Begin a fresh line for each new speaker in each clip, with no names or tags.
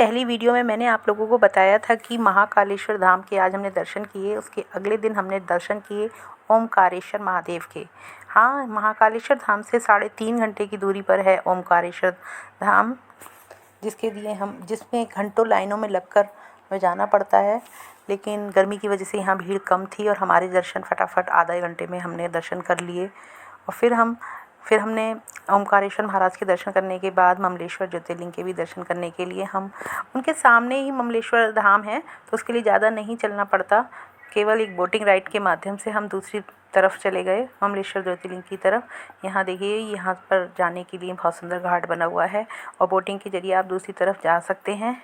पहली वीडियो में मैंने आप लोगों को बताया था कि महाकालेश्वर धाम के आज हमने दर्शन किए, उसके अगले दिन हमने दर्शन किए ओमकारेश्वर महादेव के। हाँ, महाकालेश्वर धाम से 3.5 घंटे की दूरी पर है ओमकारेश्वर धाम, जिसमें घंटों लाइनों में लगकर हमें जाना पड़ता है। लेकिन गर्मी की वजह से यहाँ भीड़ कम थी और हमारे दर्शन फटाफट आधे घंटे में हमने दर्शन कर लिए। और फिर हमने ओमकारेश्वर महाराज के दर्शन करने के बाद ममलेश्वर ज्योतिर्लिंग के भी दर्शन करने के लिए हम उनके सामने ही ममलेश्वर धाम है, तो उसके लिए ज़्यादा नहीं चलना पड़ता। केवल एक बोटिंग राइड के माध्यम से हम दूसरी तरफ चले गए ममलेश्वर ज्योतिर्लिंग की तरफ। यहाँ देखिए, यहाँ पर जाने के लिए बहुत सुंदर घाट बना हुआ है और बोटिंग के जरिए आप दूसरी तरफ जा सकते हैं।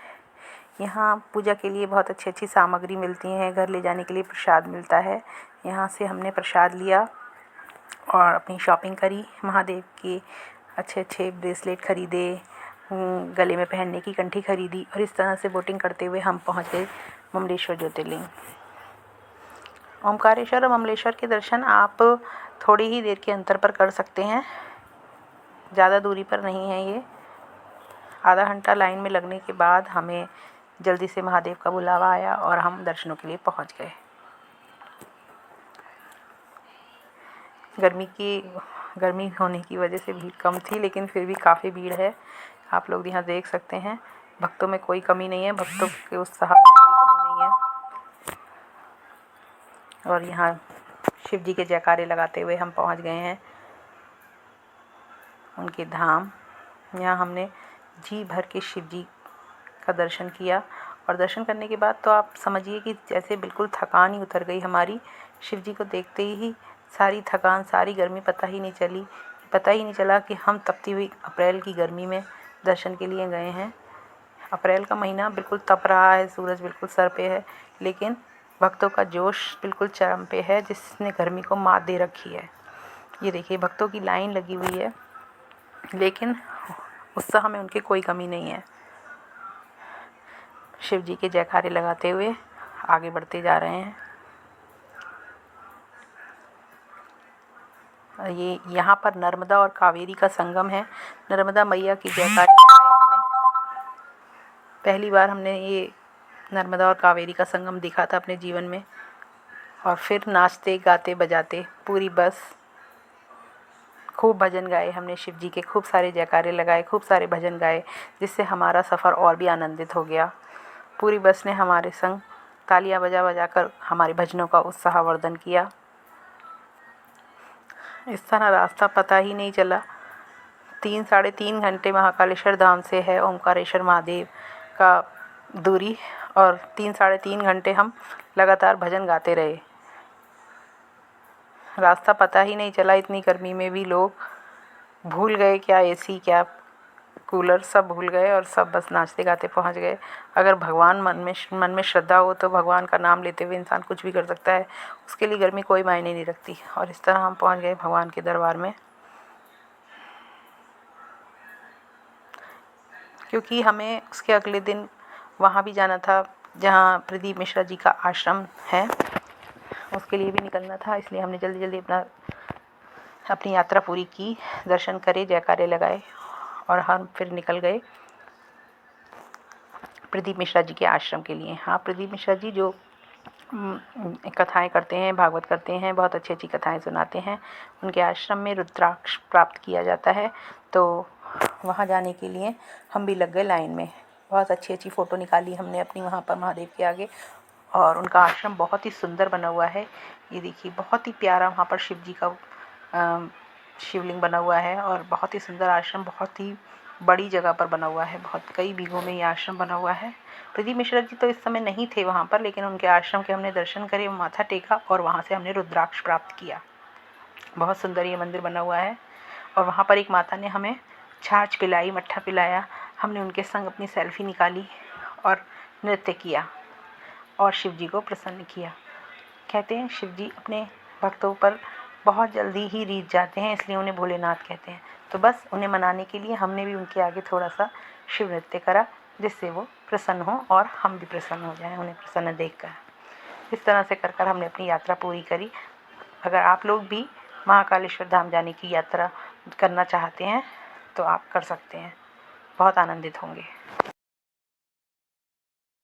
यहाँ पूजा के लिए बहुत अच्छी अच्छी सामग्री मिलती हैं, घर ले जाने के लिए प्रसाद मिलता है। यहाँ से हमने प्रसाद लिया और अपनी शॉपिंग करी, महादेव के अच्छे अच्छे ब्रेसलेट खरीदे, गले में पहनने की कंठी खरीदी और इस तरह से बोटिंग करते हुए हम पहुँच गए ममलेश्वर ज्योतिर्लिंग। ओमकारेश्वर और ममलेश्वर के दर्शन आप थोड़ी ही देर के अंतर पर कर सकते हैं, ज़्यादा दूरी पर नहीं है ये। आधा घंटा लाइन में लगने के बाद हमें जल्दी से महादेव का बुलावा आया और हम दर्शनों के लिए पहुंच गए। गर्मी होने की वजह से भीड़ कम थी, लेकिन फिर भी काफ़ी भीड़ है। आप लोग यहाँ देख सकते हैं, भक्तों में कोई कमी नहीं है, भक्तों के उत्साह में कोई कमी नहीं है। और यहाँ शिव जी के जयकारे लगाते हुए हम पहुँच गए हैं उनके धाम। यहाँ हमने जी भर के शिव जी का दर्शन किया और दर्शन करने के बाद तो आप समझिए कि जैसे बिल्कुल थकान ही उतर गई हमारी। शिव जी को देखते ही सारी थकान, सारी गर्मी पता ही नहीं चला कि हम तपती हुई अप्रैल की गर्मी में दर्शन के लिए गए हैं। अप्रैल का महीना बिल्कुल तप रहा है, सूरज बिल्कुल सर पे है, लेकिन भक्तों का जोश बिल्कुल चरम पे है, जिसने गर्मी को मात दे रखी है। ये देखिए, भक्तों की लाइन लगी हुई है, लेकिन उत्साह में उनकी कोई कमी नहीं है। शिव जी के जयकारे लगाते हुए आगे बढ़ते जा रहे हैं। ये यहाँ पर नर्मदा और कावेरी का संगम है। नर्मदा मैया की जयकारे लगाए हमने। पहली बार हमने ये नर्मदा और कावेरी का संगम देखा था अपने जीवन में। और फिर नाचते गाते बजाते पूरी बस खूब भजन गाए हमने शिव जी के, खूब सारे जयकारे लगाए, खूब सारे भजन गाए, जिससे हमारा सफ़र और भी आनंदित हो गया। पूरी बस ने हमारे संग तालियां बजा बजा कर हमारे भजनों का उत्साहवर्धन किया। इस तरह रास्ता पता ही नहीं चला। 3-3.5 घंटे महाकालेश्वर धाम से है ओमकारेश्वर महादेव का दूरी, और 3-3.5 घंटे हम लगातार भजन गाते रहे। रास्ता पता ही नहीं चला। इतनी गर्मी में भी लोग भूल गए, क्या एसी क्या कूलर, सब भूल गए और सब बस नाचते गाते पहुंच गए। अगर भगवान मन में श्रद्धा हो तो भगवान का नाम लेते हुए इंसान कुछ भी कर सकता है, उसके लिए गर्मी कोई मायने नहीं रखती। और इस तरह हम पहुंच गए भगवान के दरबार में, क्योंकि हमें उसके अगले दिन वहाँ भी जाना था जहाँ प्रदीप मिश्रा जी का आश्रम है, उसके लिए भी निकलना था। इसलिए हमने जल्दी जल्दी अपनी यात्रा पूरी की, दर्शन करे, जयकारे लगाए और हम फिर निकल गए प्रदीप मिश्रा जी के आश्रम के लिए। हाँ, प्रदीप मिश्रा जी जो कथाएं करते हैं, भागवत करते हैं, बहुत अच्छी अच्छी कथाएं सुनाते हैं। उनके आश्रम में रुद्राक्ष प्राप्त किया जाता है, तो वहाँ जाने के लिए हम भी लग गए लाइन में। बहुत अच्छी अच्छी फ़ोटो निकाली हमने अपनी वहाँ पर महादेव के आगे। और उनका आश्रम बहुत ही सुंदर बना हुआ है। ये देखिए, बहुत ही प्यारा वहाँ पर शिव जी का शिवलिंग बना हुआ है और बहुत ही सुंदर आश्रम, बहुत ही बड़ी जगह पर बना हुआ है। बहुत कई बीघों में ये आश्रम बना हुआ है। प्रदीप मिश्रा जी तो इस समय नहीं थे वहाँ पर, लेकिन उनके आश्रम के हमने दर्शन करे, माथा टेका और वहाँ से हमने रुद्राक्ष प्राप्त किया। बहुत सुंदर ये मंदिर बना हुआ है। और वहाँ पर एक माता ने हमें छाछ पिलाई, मट्ठा पिलाया। हमने उनके संग अपनी सेल्फी निकाली और नृत्य किया और शिव जी को प्रसन्न किया। कहते हैं शिव जी अपने भक्तों पर बहुत जल्दी ही रीझ जाते हैं, इसलिए उन्हें भोलेनाथ कहते हैं। तो बस उन्हें मनाने के लिए हमने भी उनके आगे थोड़ा सा शिव नृत्य करा, जिससे वो प्रसन्न हो और हम भी प्रसन्न हो जाएं उन्हें प्रसन्न देखकर। इस तरह से कर हमने अपनी यात्रा पूरी करी। अगर आप लोग भी महाकालेश्वर धाम जाने की यात्रा करना चाहते हैं तो आप कर सकते हैं, बहुत आनंदित होंगे।